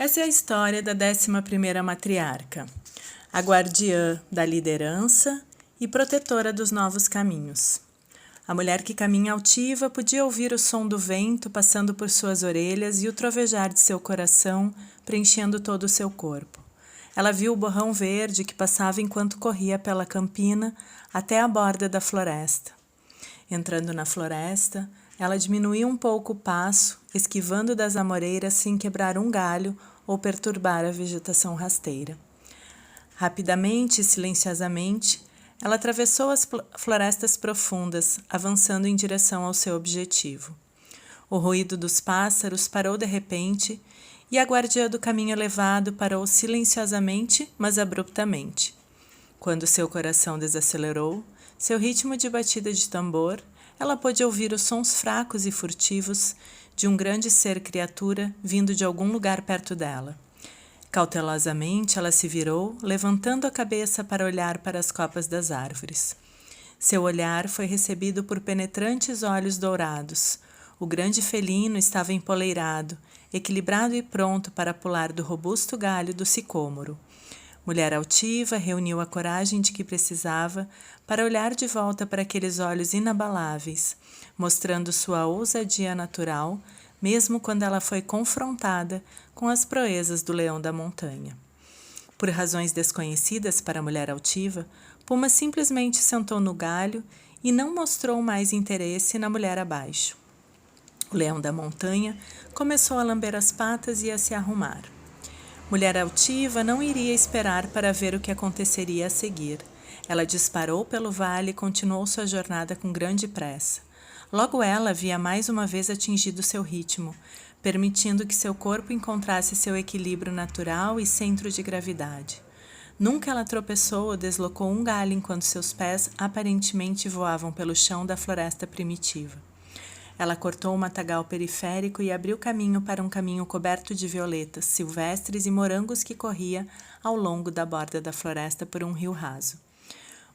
Essa é a história da 11ª matriarca, a guardiã da liderança e protetora dos novos caminhos. A mulher que caminha altiva podia ouvir o som do vento passando por suas orelhas e o trovejar de seu coração preenchendo todo o seu corpo. Ela viu o borrão verde que passava enquanto corria pela campina até a borda da floresta. Entrando na floresta, ela diminuiu um pouco o passo, esquivando das amoreiras sem quebrar um galho ou perturbar a vegetação rasteira. Rapidamente e silenciosamente, ela atravessou as florestas profundas, avançando em direção ao seu objetivo. O ruído dos pássaros parou de repente e a guardiã do caminho elevado parou silenciosamente, mas abruptamente. Quando seu coração desacelerou, seu ritmo de batida de tambor, ela pôde ouvir os sons fracos e furtivos de um grande ser criatura vindo de algum lugar perto dela. Cautelosamente, ela se virou, levantando a cabeça para olhar para as copas das árvores. Seu olhar foi recebido por penetrantes olhos dourados. O grande felino estava empoleirado, equilibrado e pronto para pular do robusto galho do sicômoro. Mulher altiva reuniu a coragem de que precisava para olhar de volta para aqueles olhos inabaláveis, mostrando sua ousadia natural, mesmo quando ela foi confrontada com as proezas do leão da montanha. Por razões desconhecidas para a mulher altiva, Puma simplesmente sentou no galho e não mostrou mais interesse na mulher abaixo. O leão da montanha começou a lamber as patas e a se arrumar. Mulher altiva não iria esperar para ver o que aconteceria a seguir. Ela disparou pelo vale e continuou sua jornada com grande pressa. Logo ela havia mais uma vez atingido seu ritmo, permitindo que seu corpo encontrasse seu equilíbrio natural e centro de gravidade. Nunca ela tropeçou ou deslocou um galho enquanto seus pés aparentemente voavam pelo chão da floresta primitiva. Ela cortou o matagal periférico e abriu caminho para um caminho coberto de violetas, silvestres e morangos que corria ao longo da borda da floresta por um rio raso.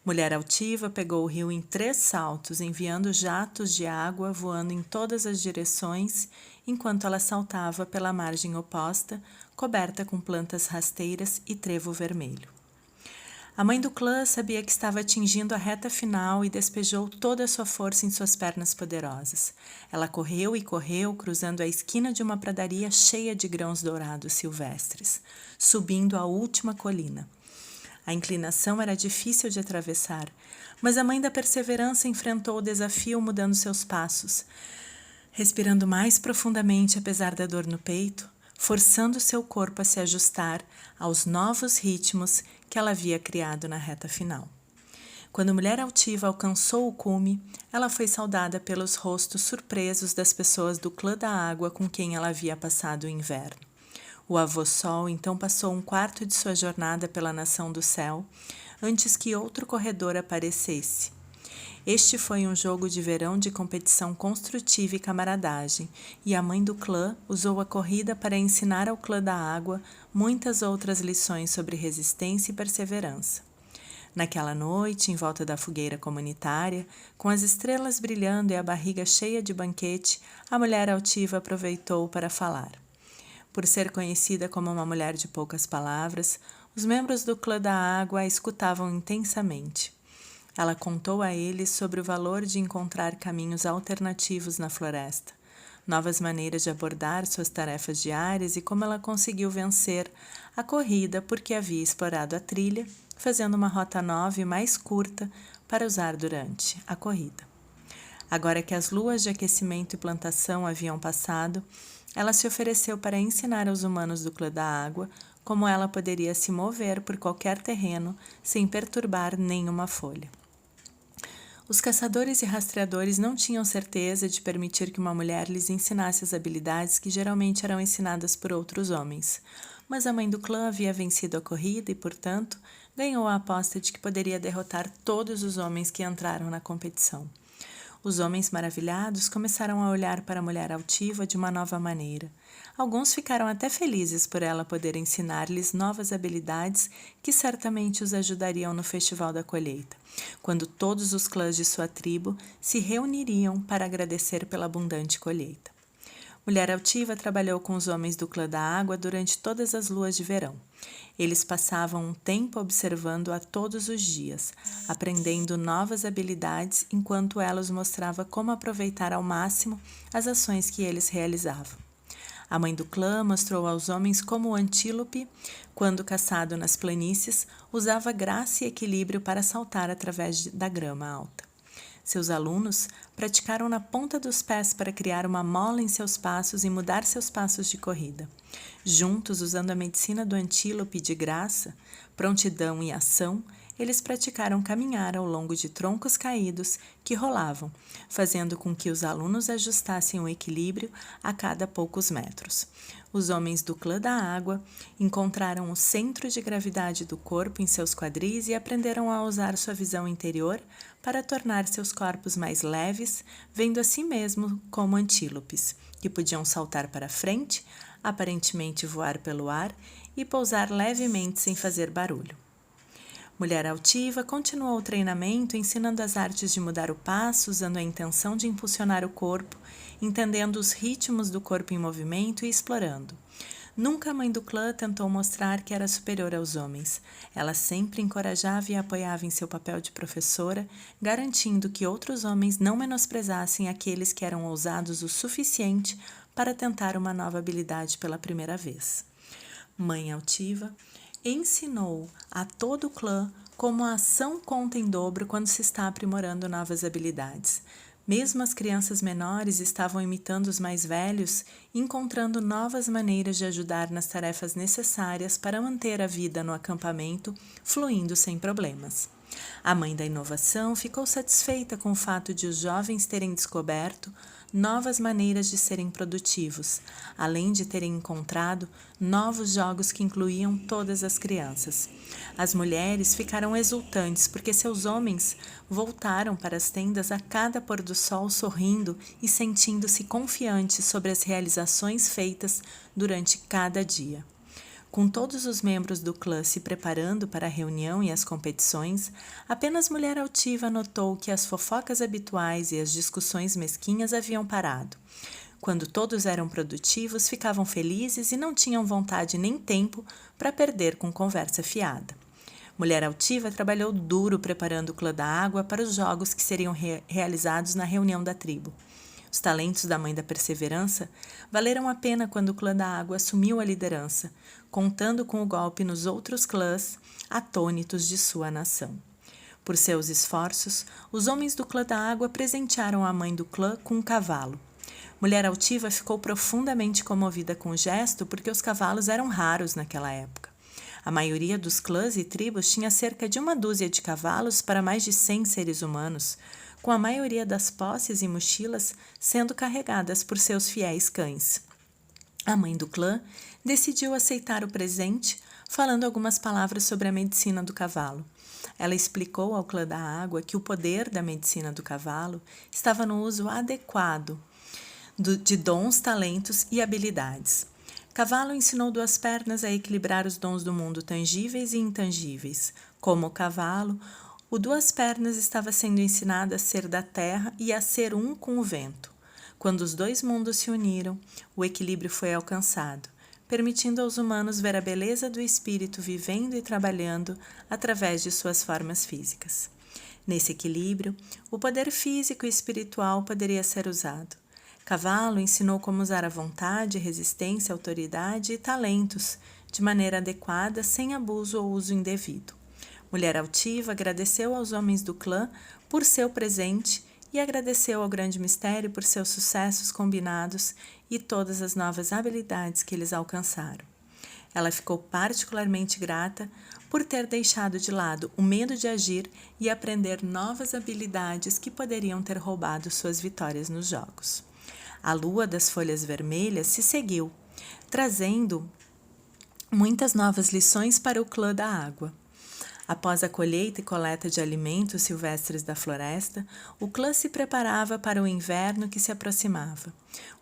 Mulher altiva pegou o rio em 3 saltos, enviando jatos de água voando em todas as direções, enquanto ela saltava pela margem oposta, coberta com plantas rasteiras e trevo vermelho. A mãe do clã sabia que estava atingindo a reta final e despejou toda a sua força em suas pernas poderosas. Ela correu e correu, cruzando a esquina de uma pradaria cheia de grãos dourados silvestres, subindo a última colina. A inclinação era difícil de atravessar, mas a mãe da perseverança enfrentou o desafio mudando seus passos, respirando mais profundamente apesar da dor no peito, forçando seu corpo a se ajustar aos novos ritmos que ela havia criado na reta final. Quando a mulher altiva alcançou o cume, ela foi saudada pelos rostos surpresos das pessoas do clã da água com quem ela havia passado o inverno. O avô Sol então passou um quarto de sua jornada pela nação do céu, antes que outro corredor aparecesse. Este foi um jogo de verão de competição construtiva e camaradagem, e a mãe do clã usou a corrida para ensinar ao clã da água muitas outras lições sobre resistência e perseverança. Naquela noite, em volta da fogueira comunitária, com as estrelas brilhando e a barriga cheia de banquete, a mulher altiva aproveitou para falar. Por ser conhecida como uma mulher de poucas palavras, os membros do clã da água a escutavam intensamente. Ela contou a eles sobre o valor de encontrar caminhos alternativos na floresta, novas maneiras de abordar suas tarefas diárias e como ela conseguiu vencer a corrida porque havia explorado a trilha, fazendo uma rota nova e mais curta para usar durante a corrida. Agora que as luas de aquecimento e plantação haviam passado, ela se ofereceu para ensinar aos humanos do clã da água como ela poderia se mover por qualquer terreno sem perturbar nenhuma folha. Os caçadores e rastreadores não tinham certeza de permitir que uma mulher lhes ensinasse as habilidades que geralmente eram ensinadas por outros homens, mas a mãe do clã havia vencido a corrida e, portanto, ganhou a aposta de que poderia derrotar todos os homens que entraram na competição. Os homens maravilhados começaram a olhar para a mulher altiva de uma nova maneira. Alguns ficaram até felizes por ela poder ensinar-lhes novas habilidades que certamente os ajudariam no Festival da Colheita, quando todos os clãs de sua tribo se reuniriam para agradecer pela abundante colheita. Mulher Altiva trabalhou com os homens do clã da água durante todas as luas de verão. Eles passavam um tempo observando-a todos os dias, aprendendo novas habilidades enquanto ela os mostrava como aproveitar ao máximo as ações que eles realizavam. A mãe do clã mostrou aos homens como o antílope, quando caçado nas planícies, usava graça e equilíbrio para saltar através da grama alta. Seus alunos praticaram na ponta dos pés para criar uma mola em seus passos e mudar seus passos de corrida. Juntos, usando a medicina do antílope de graça, prontidão e ação, eles praticaram caminhar ao longo de troncos caídos que rolavam, fazendo com que os alunos ajustassem o equilíbrio a cada poucos metros. Os homens do clã da água encontraram o centro de gravidade do corpo em seus quadris e aprenderam a usar sua visão interior para tornar seus corpos mais leves, vendo a si mesmo como antílopes, que podiam saltar para frente, aparentemente voar pelo ar e pousar levemente sem fazer barulho. Mulher Altiva continuou o treinamento ensinando as artes de mudar o passo, usando a intenção de impulsionar o corpo, entendendo os ritmos do corpo em movimento e explorando. Nunca a mãe do clã tentou mostrar que era superior aos homens. Ela sempre encorajava e apoiava em seu papel de professora, garantindo que outros homens não menosprezassem aqueles que eram ousados o suficiente para tentar uma nova habilidade pela primeira vez. Mãe Altiva ensinou a todo o clã como a ação conta em dobro quando se está aprimorando novas habilidades. Mesmo as crianças menores estavam imitando os mais velhos, encontrando novas maneiras de ajudar nas tarefas necessárias para manter a vida no acampamento fluindo sem problemas. A mãe da inovação ficou satisfeita com o fato de os jovens terem descoberto novas maneiras de serem produtivos, além de terem encontrado novos jogos que incluíam todas as crianças. As mulheres ficaram exultantes porque seus homens voltaram para as tendas a cada pôr do sol sorrindo e sentindo-se confiantes sobre as realizações feitas durante cada dia. Com todos os membros do clã se preparando para a reunião e as competições, apenas Mulher Altiva notou que as fofocas habituais e as discussões mesquinhas haviam parado. Quando todos eram produtivos, ficavam felizes e não tinham vontade nem tempo para perder com conversa fiada. Mulher Altiva trabalhou duro preparando o clã da água para os jogos que seriam realizados na reunião da tribo. Os talentos da Mãe da Perseverança valeram a pena quando o clã da água assumiu a liderança, contando com o golpe nos outros clãs atônitos de sua nação. Por seus esforços, os homens do clã da água presentearam a mãe do clã com um cavalo. Mulher Altiva ficou profundamente comovida com o gesto porque os cavalos eram raros naquela época. A maioria dos clãs e tribos tinha cerca de 1 dúzia de cavalos para mais de 100 seres humanos, com a maioria das posses e mochilas sendo carregadas por seus fiéis cães. A mãe do clã decidiu aceitar o presente, falando algumas palavras sobre a medicina do cavalo. Ela explicou ao clã da água que o poder da medicina do cavalo estava no uso adequado de dons, talentos e habilidades. Cavalo ensinou Duas Pernas a equilibrar os dons do mundo tangíveis e intangíveis. Como o cavalo, o Duas Pernas estava sendo ensinado a ser da terra e a ser um com o vento. Quando os dois mundos se uniram, o equilíbrio foi alcançado, permitindo aos humanos ver a beleza do espírito vivendo e trabalhando através de suas formas físicas. Nesse equilíbrio, o poder físico e espiritual poderia ser usado. Cavalo ensinou como usar a vontade, resistência, autoridade e talentos de maneira adequada, sem abuso ou uso indevido. Mulher Altiva agradeceu aos homens do clã por seu presente e agradeceu ao Grande Mistério por seus sucessos combinados e todas as novas habilidades que eles alcançaram. Ela ficou particularmente grata por ter deixado de lado o medo de agir e aprender novas habilidades que poderiam ter roubado suas vitórias nos jogos. A lua das folhas vermelhas se seguiu, trazendo muitas novas lições para o clã da água. Após a colheita e coleta de alimentos silvestres da floresta, o clã se preparava para o inverno que se aproximava.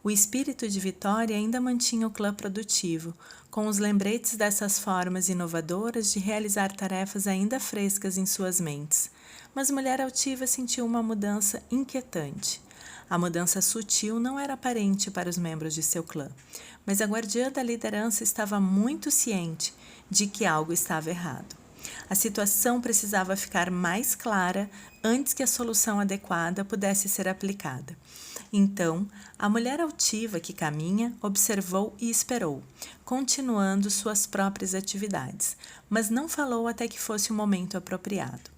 O espírito de vitória ainda mantinha o clã produtivo, com os lembretes dessas formas inovadoras de realizar tarefas ainda frescas em suas mentes. Mas Mulher Altiva sentiu uma mudança inquietante. A mudança sutil não era aparente para os membros de seu clã, mas a guardiã da liderança estava muito ciente de que algo estava errado. A situação precisava ficar mais clara antes que a solução adequada pudesse ser aplicada. Então, a mulher altiva que caminha observou e esperou, continuando suas próprias atividades, mas não falou até que fosse o momento apropriado.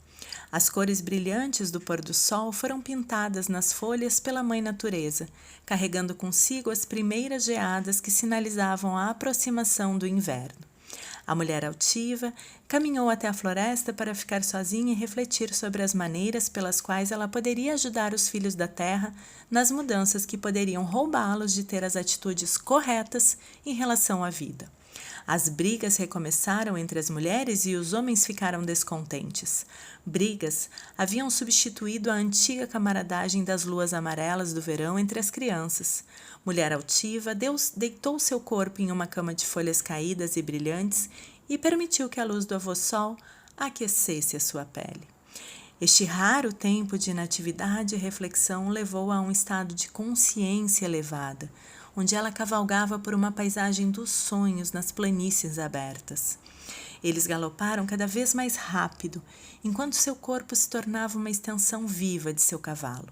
As cores brilhantes do pôr do sol foram pintadas nas folhas pela mãe natureza, carregando consigo as primeiras geadas que sinalizavam a aproximação do inverno. A mulher altiva caminhou até a floresta para ficar sozinha e refletir sobre as maneiras pelas quais ela poderia ajudar os filhos da terra nas mudanças que poderiam roubá-los de ter as atitudes corretas em relação à vida. As brigas recomeçaram entre as mulheres e os homens ficaram descontentes. Brigas haviam substituído a antiga camaradagem das luas amarelas do verão entre as crianças. Mulher altiva deitou seu corpo em uma cama de folhas caídas e brilhantes e permitiu que a luz do avô-sol aquecesse a sua pele. Este raro tempo de inatividade e reflexão levou a um estado de consciência elevada, onde ela cavalgava por uma paisagem dos sonhos nas planícies abertas. Eles galoparam cada vez mais rápido, enquanto seu corpo se tornava uma extensão viva de seu cavalo.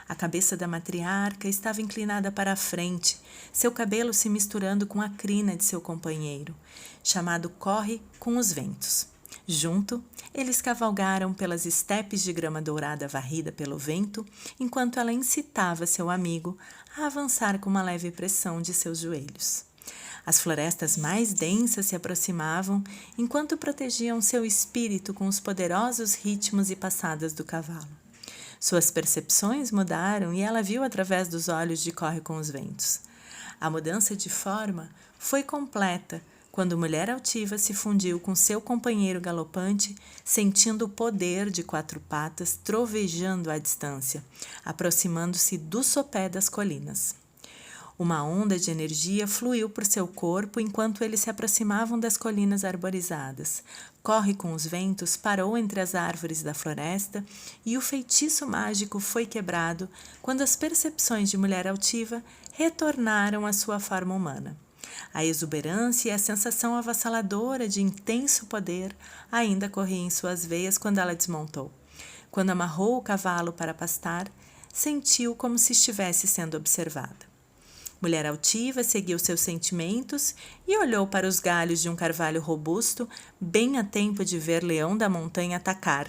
A cabeça da matriarca estava inclinada para a frente, seu cabelo se misturando com a crina de seu companheiro, chamado Corre com os Ventos. Junto, eles cavalgaram pelas estepes de grama dourada varrida pelo vento, enquanto ela incitava seu amigo a avançar com uma leve pressão de seus joelhos. As florestas mais densas se aproximavam, enquanto protegiam seu espírito com os poderosos ritmos e passadas do cavalo. Suas percepções mudaram e ela viu através dos olhos de Corre com os Ventos. A mudança de forma foi completa quando Mulher Altiva se fundiu com seu companheiro galopante, sentindo o poder de quatro patas trovejando à distância, aproximando-se do sopé das colinas. Uma onda de energia fluiu por seu corpo enquanto eles se aproximavam das colinas arborizadas. Corre com os Ventos parou entre as árvores da floresta e o feitiço mágico foi quebrado quando as percepções de Mulher Altiva retornaram à sua forma humana. A exuberância e a sensação avassaladora de intenso poder ainda corriam em suas veias quando ela desmontou. Quando amarrou o cavalo para pastar, sentiu como se estivesse sendo observada. Mulher Altiva seguiu seus sentimentos e olhou para os galhos de um carvalho robusto, bem a tempo de ver Leão da Montanha atacar,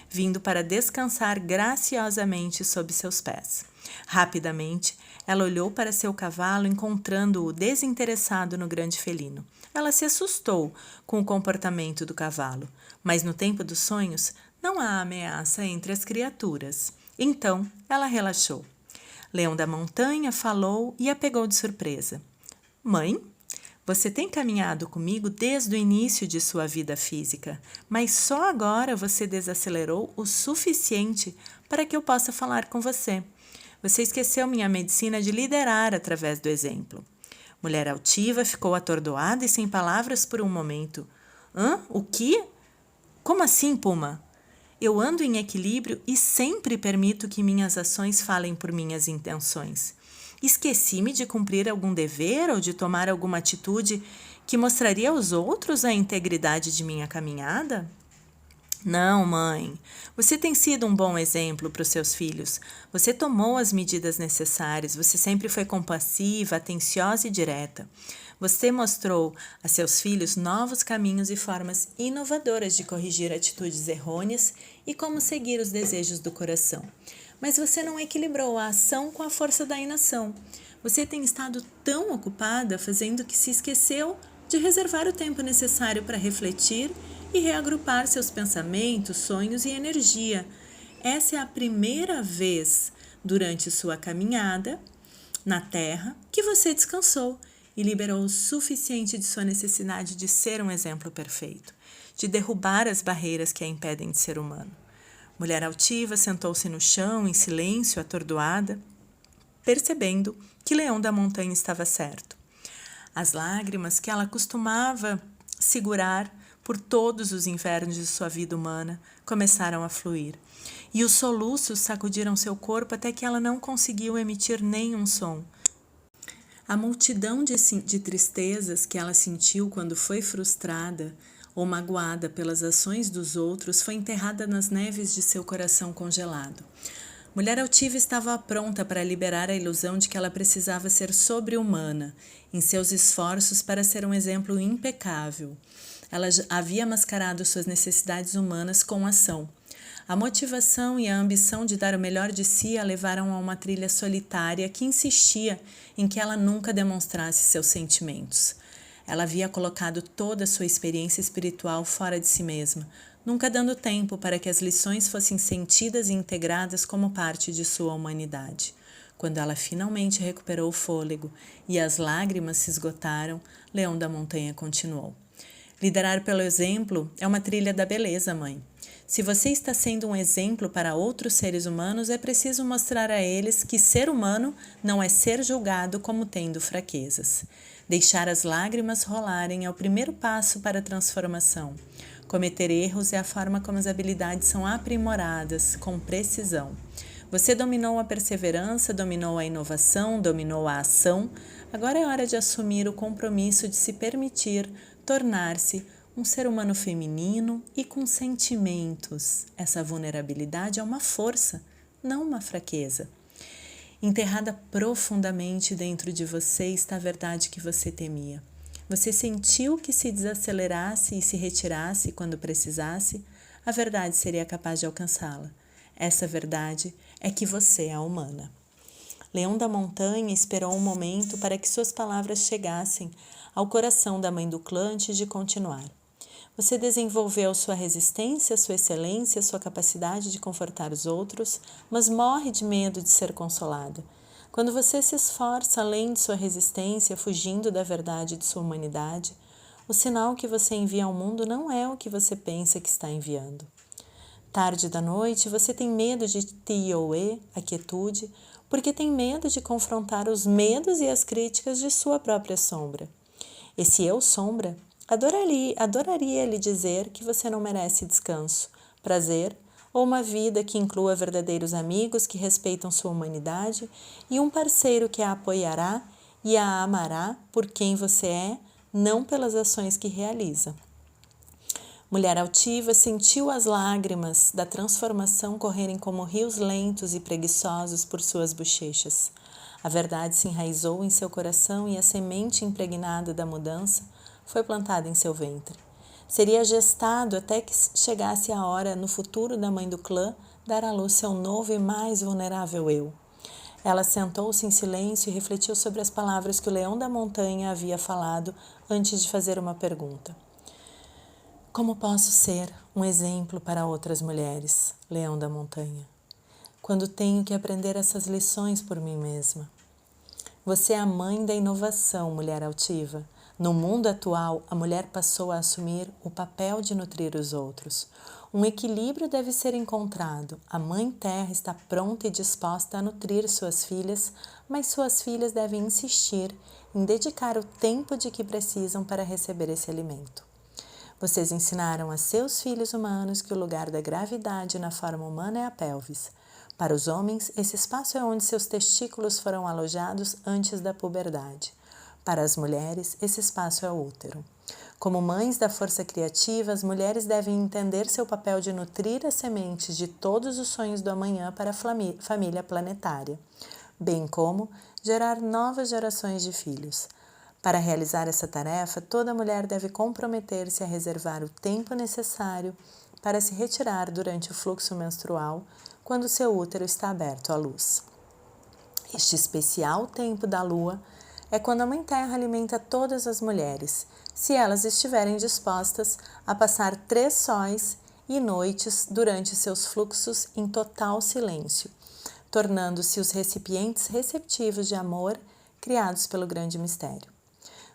vindo para descansar graciosamente sob seus pés. Rapidamente, ela olhou para seu cavalo, encontrando-o desinteressado no grande felino. Ela se assustou com o comportamento do cavalo, mas no tempo dos sonhos não há ameaça entre as criaturas. Então, ela relaxou. Leão da Montanha falou e a pegou de surpresa. Mãe, você tem caminhado comigo desde o início de sua vida física, mas só agora você desacelerou o suficiente para que eu possa falar com você. Você esqueceu minha medicina de liderar através do exemplo. Mulher Altiva ficou atordoada e sem palavras por um momento. Hã? O quê? Como assim, Puma? Eu ando em equilíbrio e sempre permito que minhas ações falem por minhas intenções. Esqueci-me de cumprir algum dever ou de tomar alguma atitude que mostraria aos outros a integridade de minha caminhada? Não, mãe. Você tem sido um bom exemplo para os seus filhos. Você tomou as medidas necessárias, você sempre foi compassiva, atenciosa e direta. Você mostrou a seus filhos novos caminhos e formas inovadoras de corrigir atitudes errôneas e como seguir os desejos do coração. Mas você não equilibrou a ação com a força da inação. Você tem estado tão ocupada fazendo que se esqueceu de reservar o tempo necessário para refletir e reagrupar seus pensamentos, sonhos e energia. Essa é a primeira vez durante sua caminhada na Terra que você descansou e liberou o suficiente de sua necessidade de ser um exemplo perfeito, de derrubar as barreiras que a impedem de ser humano. Mulher Altiva sentou-se no chão, em silêncio, atordoada, percebendo que Leão da Montanha estava certo. As lágrimas que ela costumava segurar por todos os infernos de sua vida humana, começaram a fluir. E os soluços sacudiram seu corpo até que ela não conseguiu emitir nenhum som. A multidão de tristezas que ela sentiu quando foi frustrada ou magoada pelas ações dos outros foi enterrada nas neves de seu coração congelado. Mulher altiva estava pronta para liberar a ilusão de que ela precisava ser sobre-humana em seus esforços para ser um exemplo impecável. Ela havia mascarado suas necessidades humanas com ação. A motivação e a ambição de dar o melhor de si a levaram a uma trilha solitária que insistia em que ela nunca demonstrasse seus sentimentos. Ela havia colocado toda a sua experiência espiritual fora de si mesma, nunca dando tempo para que as lições fossem sentidas e integradas como parte de sua humanidade. Quando ela finalmente recuperou o fôlego e as lágrimas se esgotaram, Leão da Montanha continuou. Liderar pelo exemplo é uma trilha da beleza, mãe. Se você está sendo um exemplo para outros seres humanos, é preciso mostrar a eles que ser humano não é ser julgado como tendo fraquezas. Deixar as lágrimas rolarem é o primeiro passo para a transformação. Cometer erros é a forma como as habilidades são aprimoradas, com precisão. Você dominou a perseverança, dominou a inovação, dominou a ação. Agora é hora de assumir o compromisso de se permitir tornar-se um ser humano feminino e com sentimentos. Essa vulnerabilidade é uma força, não uma fraqueza. Enterrada profundamente dentro de você está a verdade que você temia. Você sentiu que se desacelerasse e se retirasse quando precisasse, a verdade seria capaz de alcançá-la. Essa verdade é que você é humana. Leão da Montanha esperou um momento para que suas palavras chegassem ao coração da mãe do clã antes de continuar. Você desenvolveu sua resistência, sua excelência, sua capacidade de confortar os outros, mas morre de medo de ser consolada. Quando você se esforça além de sua resistência, fugindo da verdade de sua humanidade, o sinal que você envia ao mundo não é o que você pensa que está enviando. Tarde da noite, você tem medo de Tioe, a quietude, porque tem medo de confrontar os medos e as críticas de sua própria sombra. Esse eu sombra adoraria lhe dizer que você não merece descanso, prazer ou uma vida que inclua verdadeiros amigos que respeitam sua humanidade e um parceiro que a apoiará e a amará por quem você é, não pelas ações que realiza. Mulher altiva sentiu as lágrimas da transformação correrem como rios lentos e preguiçosos por suas bochechas. A verdade se enraizou em seu coração e a semente impregnada da mudança foi plantada em seu ventre. Seria gestado até que chegasse a hora, no futuro da mãe do clã, dar à luz seu novo e mais vulnerável eu. Ela sentou-se em silêncio e refletiu sobre as palavras que o Leão da Montanha havia falado antes de fazer uma pergunta. Como posso ser um exemplo para outras mulheres, Leão da Montanha, quando tenho que aprender essas lições por mim mesma? Você é a mãe da inovação, mulher altiva. No mundo atual, a mulher passou a assumir o papel de nutrir os outros. Um equilíbrio deve ser encontrado. A Mãe Terra está pronta e disposta a nutrir suas filhas, mas suas filhas devem insistir em dedicar o tempo de que precisam para receber esse alimento. Vocês ensinaram a seus filhos humanos que o lugar da gravidade na forma humana é a pelvis. Para os homens, esse espaço é onde seus testículos foram alojados antes da puberdade. Para as mulheres, esse espaço é o útero. Como mães da força criativa, as mulheres devem entender seu papel de nutrir as sementes de todos os sonhos do amanhã para a família planetária, bem como gerar novas gerações de filhos. Para realizar essa tarefa, toda mulher deve comprometer-se a reservar o tempo necessário para se retirar durante o fluxo menstrual, quando seu útero está aberto à luz. Este especial tempo da lua é quando a Mãe Terra alimenta todas as mulheres, se elas estiverem dispostas a passar 3 sóis e noites durante seus fluxos em total silêncio, tornando-se os recipientes receptivos de amor criados pelo grande mistério.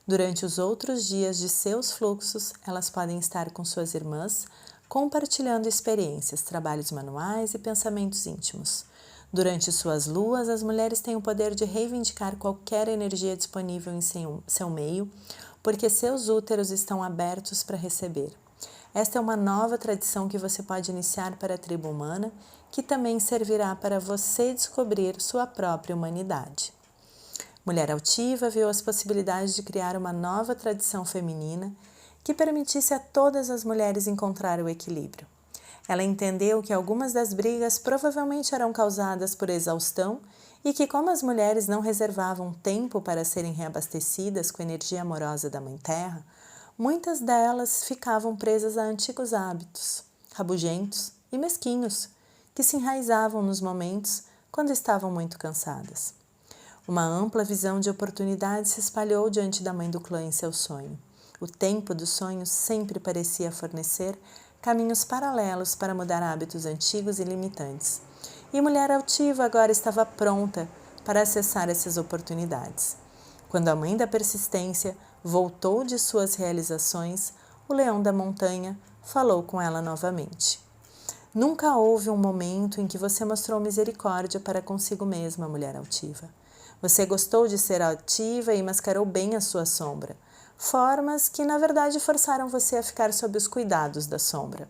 Durante os outros dias de seus fluxos, elas podem estar com suas irmãs, compartilhando experiências, trabalhos manuais e pensamentos íntimos. Durante suas luas, as mulheres têm o poder de reivindicar qualquer energia disponível em seu meio, porque seus úteros estão abertos para receber. Esta é uma nova tradição que você pode iniciar para a tribo humana, que também servirá para você descobrir sua própria humanidade. Mulher Altiva viu as possibilidades de criar uma nova tradição feminina que permitisse a todas as mulheres encontrar o equilíbrio. Ela entendeu que algumas das brigas provavelmente eram causadas por exaustão e que, como as mulheres não reservavam tempo para serem reabastecidas com a energia amorosa da Mãe Terra, muitas delas ficavam presas a antigos hábitos, rabugentos e mesquinhos, que se enraizavam nos momentos quando estavam muito cansadas. Uma ampla visão de oportunidade se espalhou diante da mãe do clã em seu sonho. O tempo dos sonhos sempre parecia fornecer caminhos paralelos para mudar hábitos antigos e limitantes. E Mulher Altiva agora estava pronta para acessar essas oportunidades. Quando a mãe da persistência voltou de suas realizações, o leão da montanha falou com ela novamente. Nunca houve um momento em que você mostrou misericórdia para consigo mesma, Mulher Altiva. Você gostou de ser ativa e mascarou bem a sua sombra, formas que na verdade forçaram você a ficar sob os cuidados da sombra.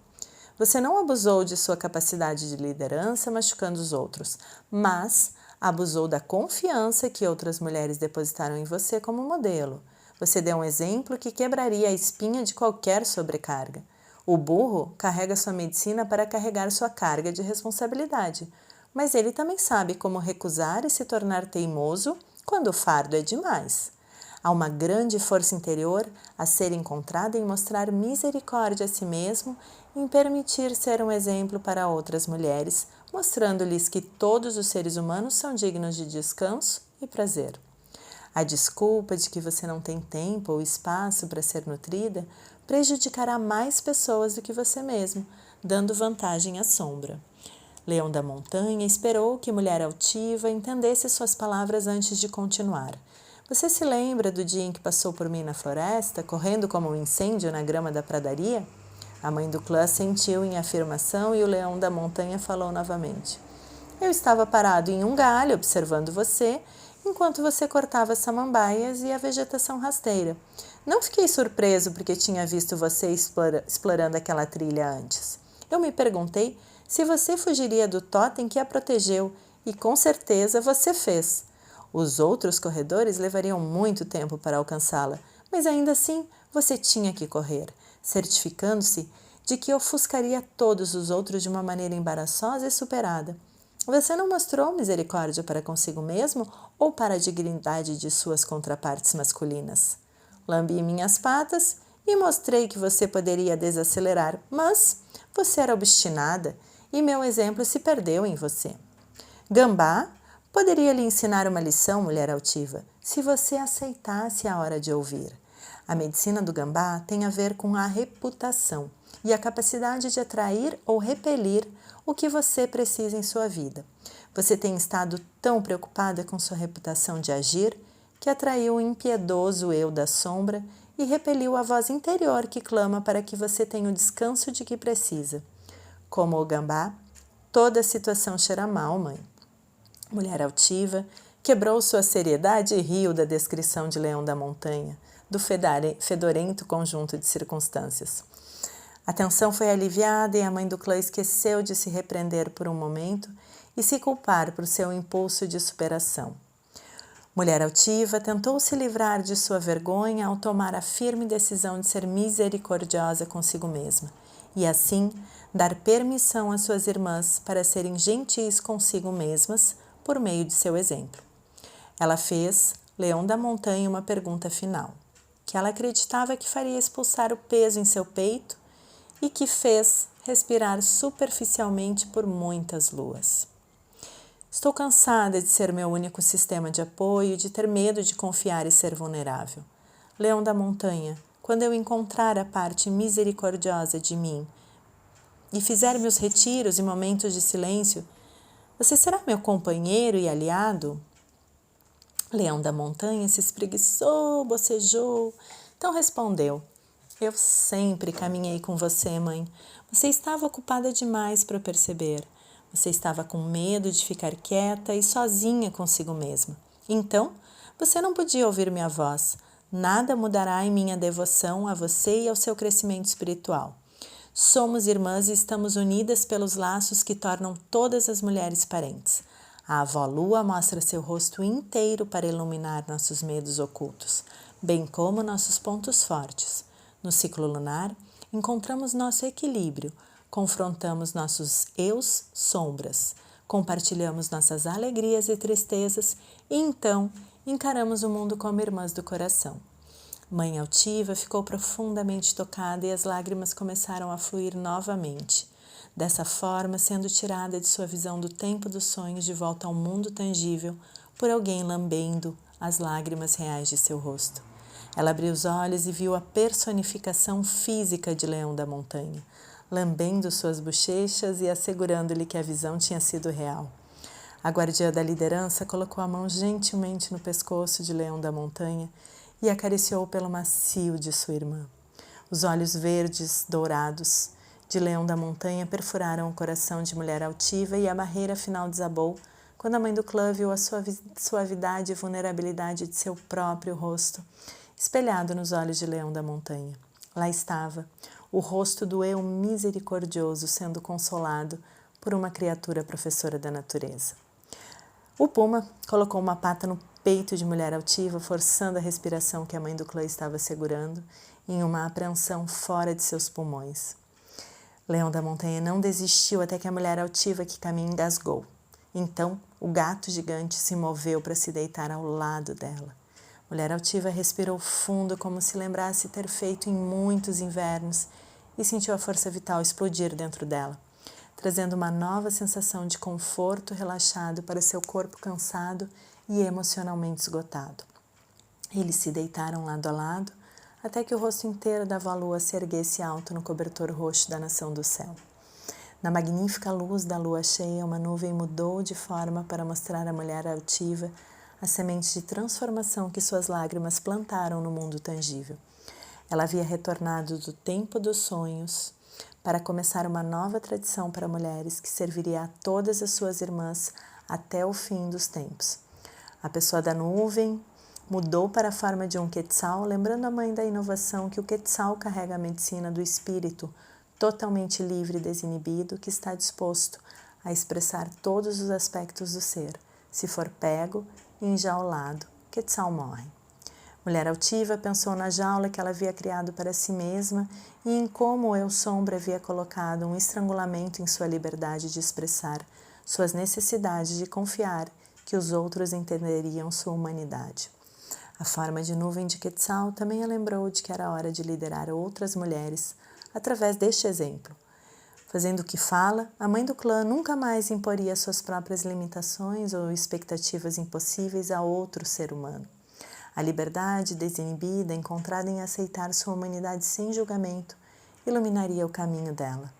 Você não abusou de sua capacidade de liderança machucando os outros, mas abusou da confiança que outras mulheres depositaram em você como modelo. Você deu um exemplo que quebraria a espinha de qualquer sobrecarga. O burro carrega sua medicina para carregar sua carga de responsabilidade, mas ele também sabe como recusar e se tornar teimoso quando o fardo é demais. Há uma grande força interior a ser encontrada em mostrar misericórdia a si mesmo e em permitir ser um exemplo para outras mulheres, mostrando-lhes que todos os seres humanos são dignos de descanso e prazer. A desculpa de que você não tem tempo ou espaço para ser nutrida prejudicará mais pessoas do que você mesmo, dando vantagem à sombra. Leão da Montanha esperou que Mulher Altiva entendesse suas palavras antes de continuar. Você se lembra do dia em que passou por mim na floresta, correndo como um incêndio na grama da pradaria? A mãe do clã assentiu em afirmação e o Leão da Montanha falou novamente. Eu estava parado em um galho observando você, enquanto você cortava samambaias e a vegetação rasteira. Não fiquei surpreso porque tinha visto você explorando aquela trilha antes. Eu me perguntei se você fugiria do totem que a protegeu, e com certeza você fez. Os outros corredores levariam muito tempo para alcançá-la, mas ainda assim você tinha que correr, certificando-se de que ofuscaria todos os outros de uma maneira embaraçosa e superada. Você não mostrou misericórdia para consigo mesmo ou para a dignidade de suas contrapartes masculinas? Lambi minhas patas e mostrei que você poderia desacelerar, mas você era obstinada e meu exemplo se perdeu em você. Gambá poderia lhe ensinar uma lição, Mulher Altiva, se você aceitasse a hora de ouvir. A medicina do gambá tem a ver com a reputação e a capacidade de atrair ou repelir o que você precisa em sua vida. Você tem estado tão preocupada com sua reputação de agir que atraiu o impiedoso eu da sombra e repeliu a voz interior que clama para que você tenha o descanso de que precisa. Como o gambá, toda a situação cheira mal, mãe. Mulher Altiva quebrou sua seriedade e riu da descrição de Leão da Montanha, do fedorento conjunto de circunstâncias. A tensão foi aliviada e a mãe do clã esqueceu de se repreender por um momento e se culpar por seu impulso de superação. Mulher Altiva tentou se livrar de sua vergonha ao tomar a firme decisão de ser misericordiosa consigo mesma e, assim, dar permissão às suas irmãs para serem gentis consigo mesmas por meio de seu exemplo. Ela fez Leão da Montanha uma pergunta final, que ela acreditava que faria expulsar o peso em seu peito e que fez respirar superficialmente por muitas luas. Estou cansada de ser meu único sistema de apoio, de ter medo de confiar e ser vulnerável. Leão da Montanha, quando eu encontrar a parte misericordiosa de mim e fizer meus retiros e momentos de silêncio, você será meu companheiro e aliado? Leão da Montanha se espreguiçou, bocejou, então respondeu. Eu sempre caminhei com você, mãe. Você estava ocupada demais para perceber. Você estava com medo de ficar quieta e sozinha consigo mesma. Então, você não podia ouvir minha voz. Nada mudará em minha devoção a você e ao seu crescimento espiritual. Somos irmãs e estamos unidas pelos laços que tornam todas as mulheres parentes. A avó Lua mostra seu rosto inteiro para iluminar nossos medos ocultos, bem como nossos pontos fortes. No ciclo lunar, encontramos nosso equilíbrio, confrontamos nossos eus sombras, compartilhamos nossas alegrias e tristezas e então encaramos o mundo como irmãs do coração. Mãe altiva ficou profundamente tocada e as lágrimas começaram a fluir novamente. Dessa forma, sendo tirada de sua visão do tempo dos sonhos de volta ao mundo tangível por alguém lambendo as lágrimas reais de seu rosto. Ela abriu os olhos e viu a personificação física de Leão da Montanha, lambendo suas bochechas e assegurando-lhe que a visão tinha sido real. A guardiã da liderança colocou a mão gentilmente no pescoço de Leão da Montanha e acariciou pelo macio de sua irmã. Os olhos verdes, dourados, de Leão da Montanha perfuraram o coração de mulher altiva e a barreira final desabou quando a mãe do clã viu a suavidade e vulnerabilidade de seu próprio rosto, espelhado nos olhos de Leão da Montanha. Lá estava, o rosto do eu misericordioso sendo consolado por uma criatura professora da natureza. O puma colocou uma pata no peito de mulher altiva, forçando a respiração que a mãe do clã estava segurando, em uma apreensão fora de seus pulmões. Leão da Montanha não desistiu até que a mulher altiva que caminha engasgou. Então, o gato gigante se moveu para se deitar ao lado dela. Mulher altiva respirou fundo como se lembrasse ter feito em muitos invernos e sentiu a força vital explodir dentro dela, trazendo uma nova sensação de conforto relaxado para seu corpo cansado e emocionalmente esgotado. Eles se deitaram lado a lado, até que o rosto inteiro da avó Lua se erguesse alto no cobertor roxo da nação do céu. Na magnífica luz da lua cheia, uma nuvem mudou de forma para mostrar à mulher altiva as sementes de transformação que suas lágrimas plantaram no mundo tangível. Ela havia retornado do tempo dos sonhos para começar uma nova tradição para mulheres que serviria a todas as suas irmãs até o fim dos tempos. A pessoa da nuvem mudou para a forma de um quetzal, lembrando a mãe da inovação que o quetzal carrega a medicina do espírito, totalmente livre e desinibido, que está disposto a expressar todos os aspectos do ser. Se for pego e enjaulado, quetzal morre. Mulher altiva pensou na jaula que ela havia criado para si mesma e em como o eu sombra havia colocado um estrangulamento em sua liberdade de expressar suas necessidades de confiar que os outros entenderiam sua humanidade. A forma de nuvem de Quetzal também a lembrou de que era hora de liderar outras mulheres através deste exemplo. Fazendo o que fala, a mãe do clã nunca mais imporia suas próprias limitações ou expectativas impossíveis a outro ser humano. A liberdade desinibida, encontrada em aceitar sua humanidade sem julgamento, iluminaria o caminho dela.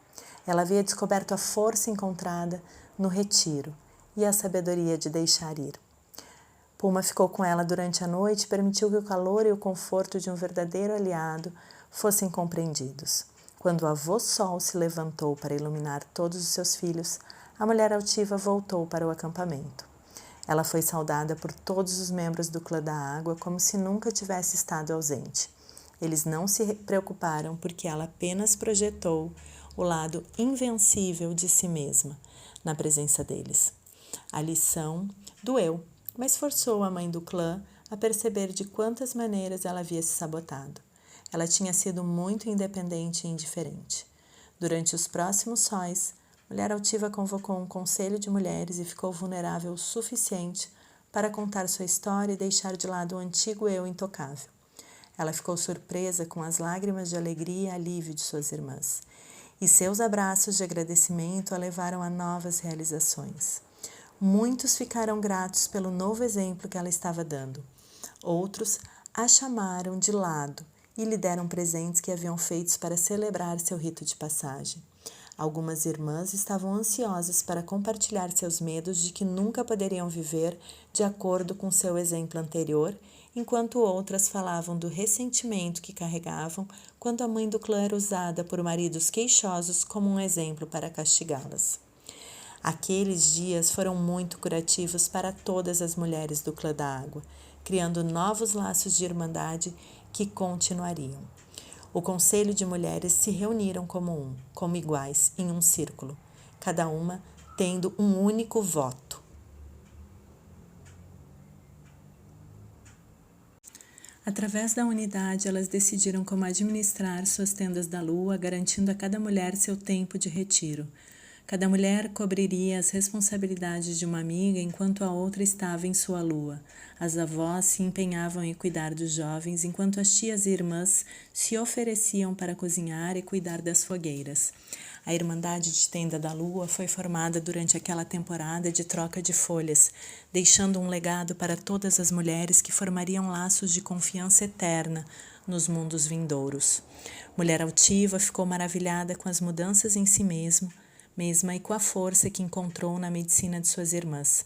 Ela havia descoberto a força encontrada no retiro e a sabedoria de deixar ir. Puma ficou com ela durante a noite e permitiu que o calor e o conforto de um verdadeiro aliado fossem compreendidos. Quando o avô Sol se levantou para iluminar todos os seus filhos, a mulher altiva voltou para o acampamento. Ela foi saudada por todos os membros do clã da água como se nunca tivesse estado ausente. Eles não se preocuparam porque ela apenas projetou o lado invencível de si mesma na presença deles. A lição doeu, mas forçou a mãe do clã a perceber de quantas maneiras ela havia se sabotado. Ela tinha sido muito independente e indiferente. Durante os próximos sóis, Mulher Altiva convocou um conselho de mulheres e ficou vulnerável o suficiente para contar sua história e deixar de lado o antigo eu intocável. Ela ficou surpresa com as lágrimas de alegria e alívio de suas irmãs, e seus abraços de agradecimento a levaram a novas realizações. Muitos ficaram gratos pelo novo exemplo que ela estava dando. Outros a chamaram de lado e lhe deram presentes que haviam feitos para celebrar seu rito de passagem. Algumas irmãs estavam ansiosas para compartilhar seus medos de que nunca poderiam viver de acordo com seu exemplo anterior, enquanto outras falavam do ressentimento que carregavam quando a mãe do clã era usada por maridos queixosos como um exemplo para castigá-las. Aqueles dias foram muito curativos para todas as mulheres do clã da água, criando novos laços de irmandade que continuariam. O conselho de mulheres se reuniram como iguais, em um círculo, cada uma tendo um único voto. Através da unidade, elas decidiram como administrar suas tendas da lua, garantindo a cada mulher seu tempo de retiro. Cada mulher cobriria as responsabilidades de uma amiga enquanto a outra estava em sua lua. As avós se empenhavam em cuidar dos jovens, enquanto as tias e irmãs se ofereciam para cozinhar e cuidar das fogueiras. A Irmandade de Tenda da Lua foi formada durante aquela temporada de troca de folhas, deixando um legado para todas as mulheres que formariam laços de confiança eterna nos mundos vindouros. Mulher altiva ficou maravilhada com as mudanças em si mesma e com a força que encontrou na medicina de suas irmãs.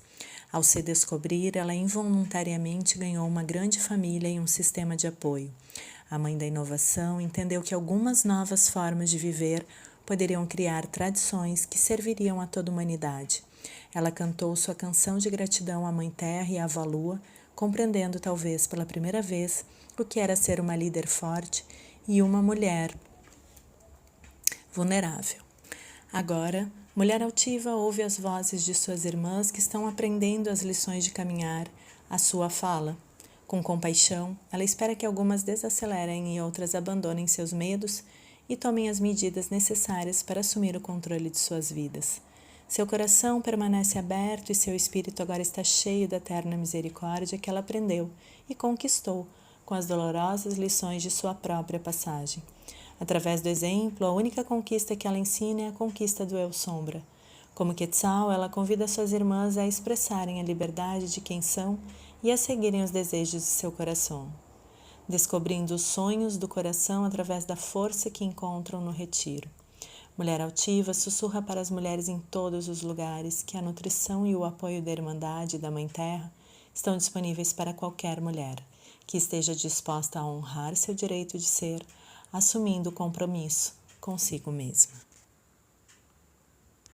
Ao se descobrir, ela involuntariamente ganhou uma grande família e um sistema de apoio. A mãe da inovação entendeu que algumas novas formas de viver poderiam criar tradições que serviriam a toda a humanidade. Ela cantou sua canção de gratidão à Mãe Terra e à Avó Lua, compreendendo talvez pela primeira vez o que era ser uma líder forte e uma mulher vulnerável. Agora, mulher altiva ouve as vozes de suas irmãs que estão aprendendo as lições de caminhar, a sua fala. Com compaixão, ela espera que algumas desacelerem e outras abandonem seus medos e tomem as medidas necessárias para assumir o controle de suas vidas. Seu coração permanece aberto e seu espírito agora está cheio da eterna misericórdia que ela aprendeu e conquistou com as dolorosas lições de sua própria passagem. Através do exemplo, a única conquista que ela ensina é a conquista do Eu Sombra. Como Quetzal, ela convida suas irmãs a expressarem a liberdade de quem são e a seguirem os desejos de seu coração, descobrindo os sonhos do coração através da força que encontram no retiro. Mulher altiva sussurra para as mulheres em todos os lugares que a nutrição e o apoio da Irmandade e da Mãe Terra estão disponíveis para qualquer mulher que esteja disposta a honrar seu direito de ser, assumindo o compromisso consigo mesma.